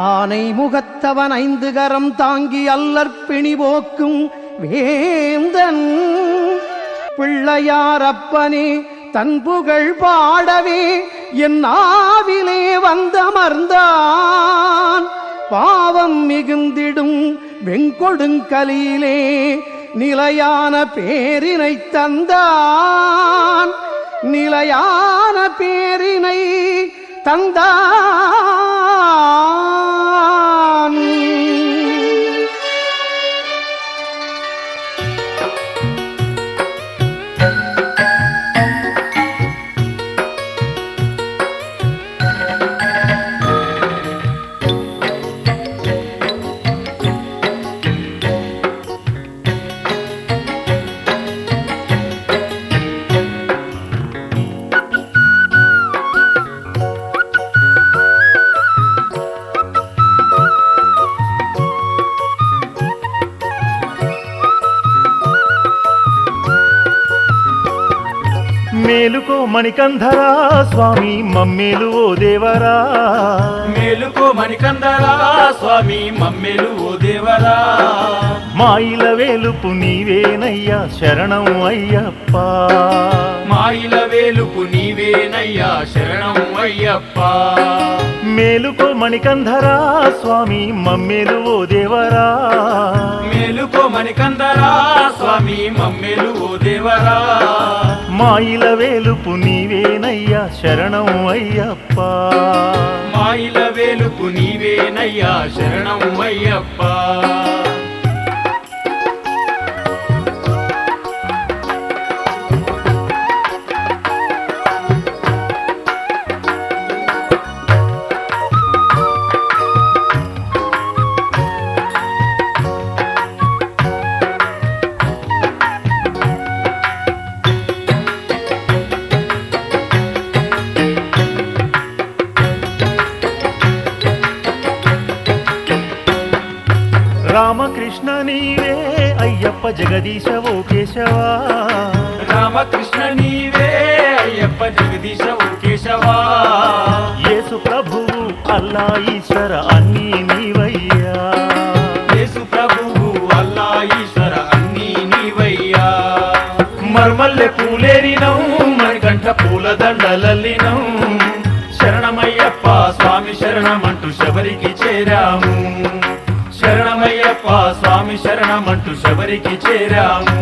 ஆனை முகத்தவன் 5 கரம் தாங்கி அல்லற்பிணி போக்கும் வேந்தன் பிள்ளையாரப்பனே தன் புகழ் பாடவே என் ஆவிலே வந்தமர்ந்தான். பாவம் மிகுந்திடும் வெங்கொடுங்கலியிலே நிலையான பேரினை தந்தான். நிலையான பேரினை தந்தான். మేలుకో మణికంధరా స్వామి మమ్మేలు ఓ దేవరా. మేలుకో మణికంధరా స్వామి మమ్మేలు ఓ దేవరా. మాయిల వేలుపు నీవేనయ్యా శరణం అయ్యప్ప. మాయిల వేలుపు నీవేనయ్యా శరణం అయ్యప్ప. మేలుకో మణికంధరా స్వామి మమ్మేలు ఓ దేవరా. మేలుకో మణికంధరా స్వామి మమ్మేలు ఓ దేవరా. మాయిల వేలుపు నీవేనయ్యా శరణం అయ్యప్ప. మాయిల వేలుపు నీవేనయ్యా శరణం అయ్యప్ప. రామకృష్ణ నీవే అయ్యప్ప జగదీశ ఓ కేశవా. రామకృష్ణ నీవే అయ్యప్ప జగదీశ ఓ కేశవా. యేసు ప్రభువు అల్లా ఈశ్వర అన్నీ నీవయ్యా. యేసు ప్రభువు అల్లా ఈశ్వర అన్నీ నీవయ్యా. మర్మల్లె పూలేరినం మణికంఠ పూల దండలల్లినం. శరణమయ్యప్ప స్వామి శరణమంటూ శబరికి చేరాము. శరణమయ్యప్ప స్వామి శరణమంటూ శబరికి చేరాము.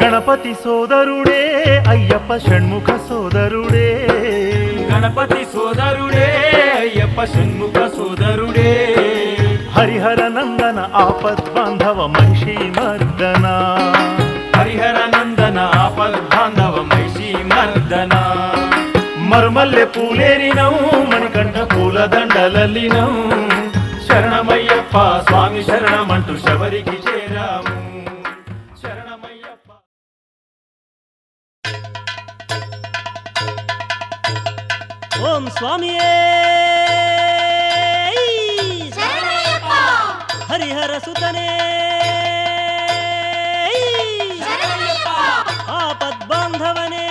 గణపతి సోదరుడే అయ్యప్ప షణ్ముఖ సోదరుడే. గణపతి సోదరుడే అయ్యప్ప షణ్ముఖ సోదరుడే. హరిహర నందన ఆపద్బాంధవ మహిషీ మర్దన. హరిహర నందన ఆపద్బాంధవ మహిషీ మర్దన. మర్మల్లె పూలేరినం మణికంఠ పూల దండలల్లినం. శరణమయ్యప్ప స్వామి శరణమంటూ శబరికి చేరాము. శరణమయ్యప్ప. ఓం స్వామియే శరణమయ్యప్ప. హరిహర సుతనే శరణమయ్యప్ప. ఆపద్బాంధవనే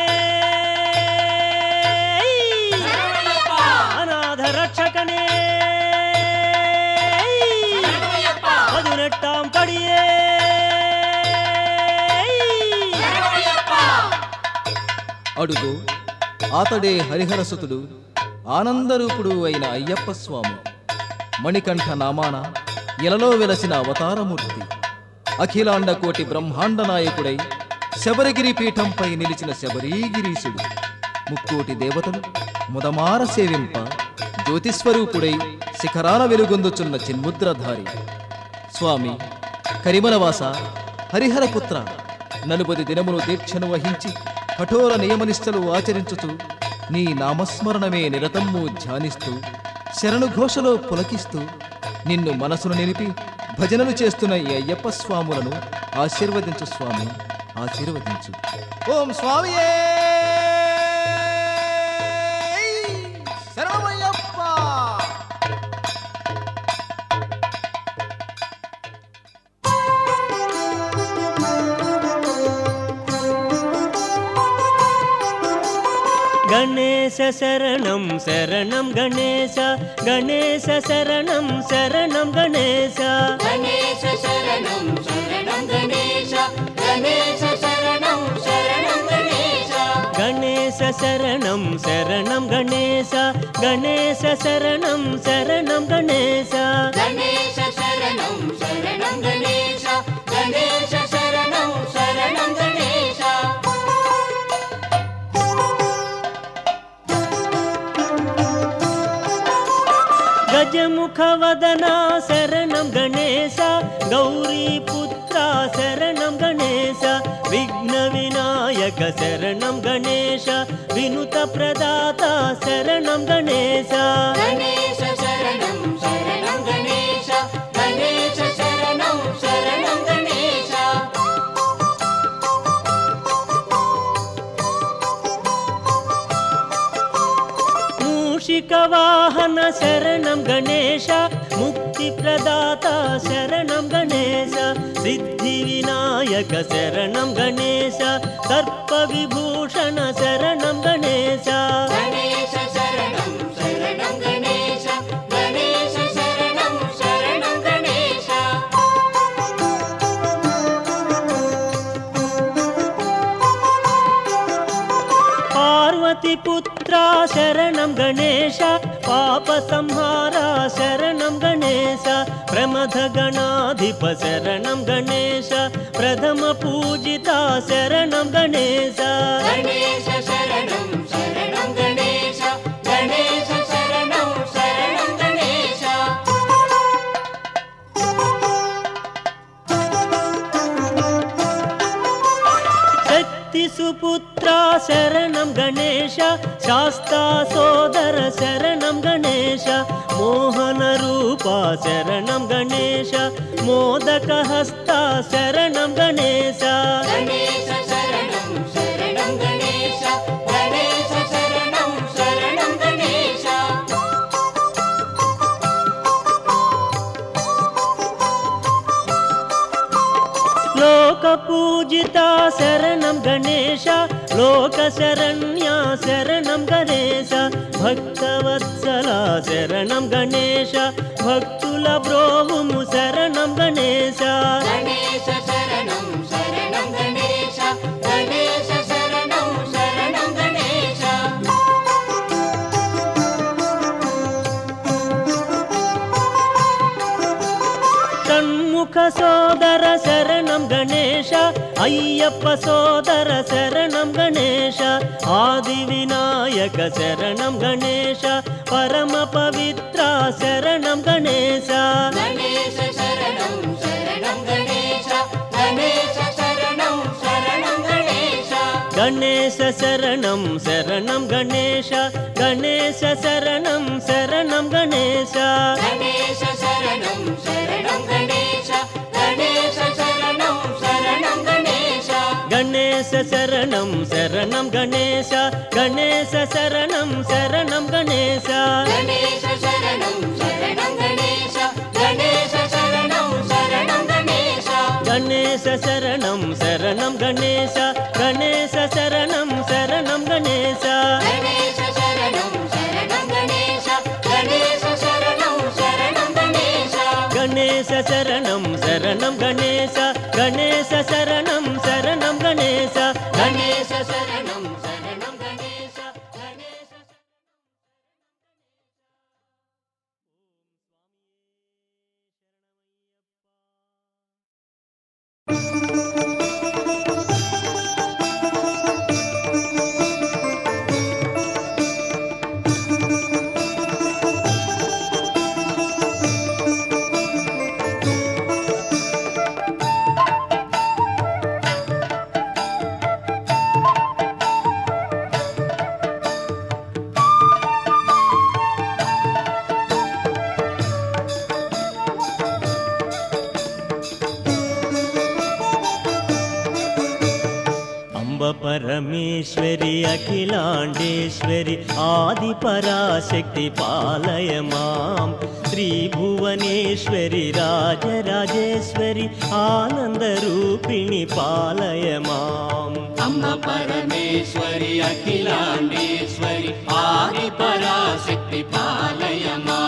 శరణమయ్యప్ప. అనాథ రక్షకనే శరణమయ్యప్ప. 18 పడియే శరణమయ్యప్ప. అడుగు అతడే హరిహరసుతుడు ఆనందరూపుడు అయిన అయ్యప్ప స్వామి. మణికంఠ నామాన ఇలలో వెలసిన అవతారమూర్తి. అఖిలాండ కోటి బ్రహ్మాండ నాయకుడై శబరిగిరి పీఠంపై నిలిచిన శబరీగిరీశుడు. ముక్కోటి దేవతలు ముదమార సేవింప జ్యోతిస్వరూపుడై శిఖరాల వెలుగొందుచున్న చిన్ముద్రధారి స్వామి. కరిమలవాస హరిహరపుత్ర 40 దినములు దీక్షను వహించి కఠోర నియమనిష్టలు ఆచరించుతూ నీ నామస్మరణమే నిరతము ధ్యానిస్తూ శరణుఘోషలో పులకిస్తూ నిన్ను మనసును నిలిపి భజనలు చేస్తున్న ఈ అయ్యప్ప స్వాములను ఆశీర్వదించు స్వామి, ఆశీర్వదించు. ఓం స్వామియే శరణమయ్యప్ప. గణేశ శరణం శరణం గణేశ, గణేశ శరణం శరణం గణేశ. గణేశ శరణం శరణం గణేశ, గణేశ శరణం శరణం గణేశ. గణేశ శరణం శరణం గణేశ, గణేశ శరణం శరణం గణేశ. గణేశ శరణం శరణం గణేశ, గణేశ శరణం శరణం గణేశ. గజముఖ వదన శరణం గణేశ, గౌరీపుత్ర శరణం గణేశ. విఘ్న వినాయక శరణం గణేశ, వినుత ప్రదాత శరణం గణేశ. గణేశ శరణం శరణం గణేశ, గణేశ శరణం శరణం గణేశ. మూషిక వాహన శరణం గణేశ, ముక్తి ప్రదాత శరణం గణేశ. సిద్ధి వినాయక శరణం గణేశ, సర్ప విభూషణ శరణం గణేశ. గణేశ శరణం శరణం గణేశ, గణేశ శరణం శరణం గణేశ. పార్వతి పుత్ర శరణం గణేశ, పాప సంహార శరణం గణేశ. ప్రమథ గణాధిప శరణం గణేశ, ప్రథమ పూజిత శరణం గణేశ. గణేశ శరణం శరణం గణేశ, గణేశ శరణం శరణం గణేశ. శక్తి సుపుత్ర శరణం గణేశ, శాస్తా సోదర శరణం గణేశ. మోహన రూప శరణం గణేశ, మోదక హస్త శరణం గణేశ. గణేశ శరణం శరణం గణేశ, గణేశ శరణం శరణం గణేశ. లోక పూజిత శరణం గణేశ, లోక శరణ్య శరణం గణేశ. భక్తవత్సల శరణం గణేశ, భక్తుల బ్రోవుము శరణం గణేశ. గణేశ శరణం శరణం గణేశ, గణేశ శరణం శరణం గణేశ. షణ్ముఖ సోదర శరణం గణేశ, అయ్యప్ప సోదర శరణం గణేశ. ఆది వినాయక శరణం గణేశ, పరమ పవిత్ర శరణం గణేశ. గణేశ శరణం శరణం గణేశ, గణేశ శరణం శరణం గణేశ. గణేశ శరణం శరణం గణేశ, గణేశ శరణం శరణం గణేశ. గణేశ శరణం శరణం గణేశ, గణేశ శరణం శరణం గణేశ. గణేశ శరణం శరణం గణేశ, గణేశ శరణం శరణం గణేశ. గణేశ శరణం శరణం గణేశ, గణేశ శరణం శరణం గణేశ. గణేశ శరణం శరణం గణేశ, గణేశ శరణం శరణం గణేశ. గణేశ శరణం శరణం గణేశ, గణేశ శరణం శరణం గణేశ. గణేశ శరణం శరణం గణేశ, గణేశ శరణం శరణం గణేశ. గణేశ శరణం శరణం గణేశ, గణేశ పరమేశ్వరి అఖిలాండేశ్వరి ఆది పరాశక్తి పాలయ మాం శ్రీభువనేశ్వరి రాజరాజేశ్వరి ఆనందరూపిణి పాలయ మాం అమ్మ పరమేశ్వరి అఖిలాండేశ్వరి ఆది పరాశక్తి పాలయమా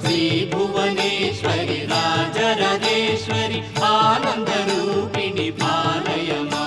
శ్రీ భువనేశ్వరి రాజరాజేశ్వరి ఆనందరూపిణి పాలయమా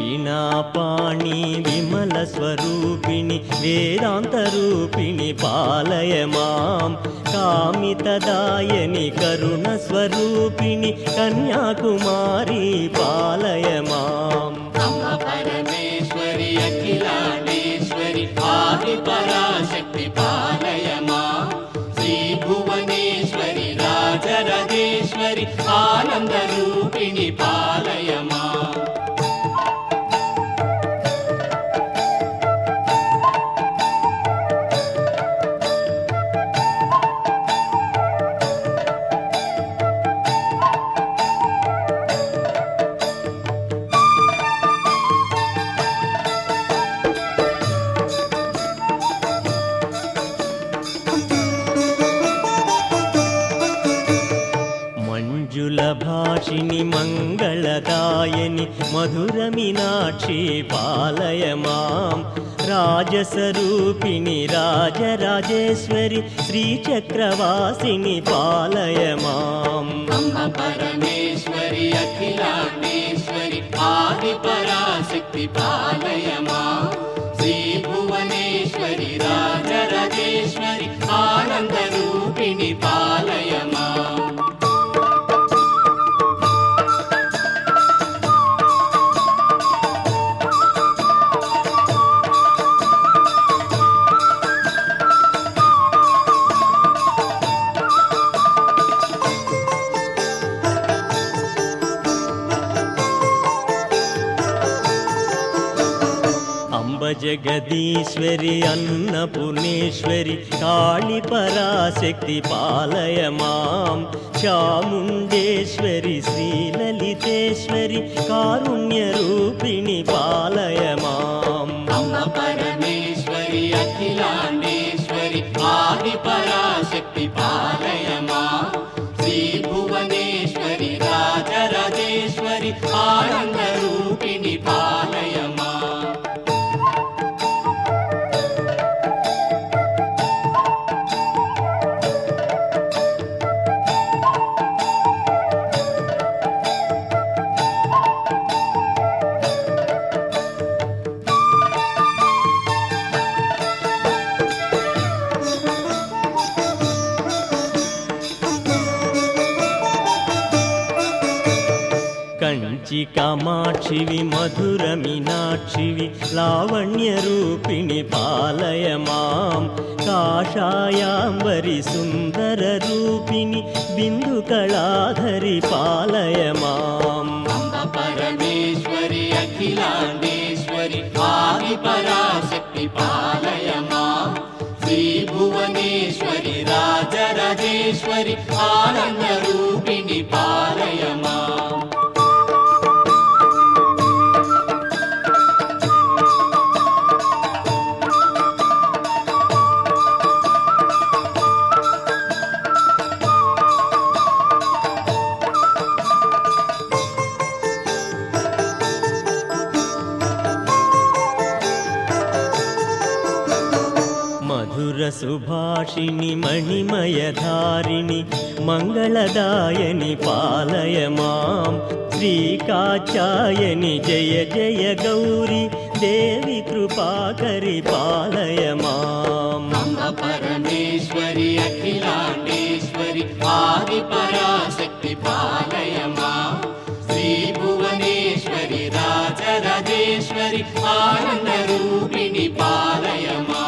వీణాపాణి విమల స్వరూపిణి వేదాంతరూపిణి పాలయ మాం కామితదాయని కరుణ స్వరూపిణి కన్యాకుమారి పాలయ మాం అమ్మ పరమేశ్వరి అఖిలాండేశ్వరి ఆది పరాశక్తి పాలయమా శ్రీ భువనేశ్వరి రాజరాజేశ్వరి ఆనందరూపిణి పాలయమా మంజుల భాషిని మంగళదాయని మధుర మీనాక్షి పాలయ మాం రాజస్వరూపిణి రాజరాజేశ్వరి శ్రీచక్రవాసిని పాలయ మాం అమ్మ పరమేశ్వరి అఖిలాండేశ్వరి ఆది పరాశక్తి పాలయమా శ్రీ భువనేశ్వరి రాజరాజేశ్వరి ఆనందరూపిణి పాలయమా జగదీశ్వరి అన్నపూర్ణేశ్వరి కాళీ పరాశక్తి పాలయ మాం చాముండేశ్వరి శ్రీలలితేశ్వరి కారుణ్య రూపిణి పాలయ మాం అమ్మ పరమేశ్వరి అఖిలాండేశ్వరి ఆది పరాశక్తి పాలయమా శ్రీ భువనేశ్వరి రాజరాజేశ్వరి ఆనందరూపిణి పాలయమా కంచి కామాక్షివి మధుర మీనాక్షివి లావణ్య రూపిణి పాలయ మాం కాషాయాంబరి సుందర రూపిణి బిందు కళాధరి పాలయ మాం అమ్మ పరమేశ్వరి అఖిలాండేశ్వరి ఆది పరాశక్తి పాలయమా శ్రీ భువనేశ్వరి రాజరాజేశ్వరి ఆనందరూపిణి పాలయమా మధుర సుభాషిణి మణిమయధారిణి మంగళదాయని పాలయ మాం శ్రీకాచాయని జయ జయ గౌరి దేవి కృపాకరి పాలయ మాం అమ్మ పరమేశ్వరి అఖిలాండేశ్వరి ఆది పరాశక్తి పాలయమా శ్రీ భువనేశ్వరి రాజరాజేశ్వరి ఆనందరూపిణి పాలయమా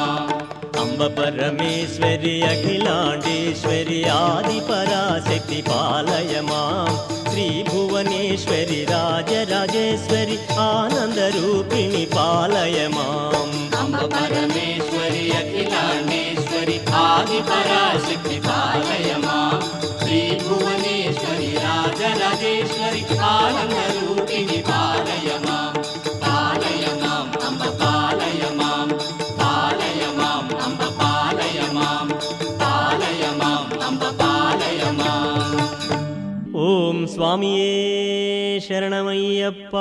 అంబ పరమేశ్వరి అఖిలాండేశ్వరి ఆది పరాశక్తి పాలయ మాం శ్రీ భువనేశ్వరి రాజరాజేశ్వరి ఆనందరూపిణి పాలయ మాం అంబ పరమేశ్వరి అఖిలాండేశ్వరి ఆది పరాశక్తి పాలయ మాం శ్రీ భువనేశ్వరి రాజరాజేశ్వరి ఆనందరూపిణి పాలయ మాం అంబ పాలయ మాం అంబ పాలయ మాం అంబ పాలయ మాం. ఓం స్వామియే శరణమయ్యప్ప.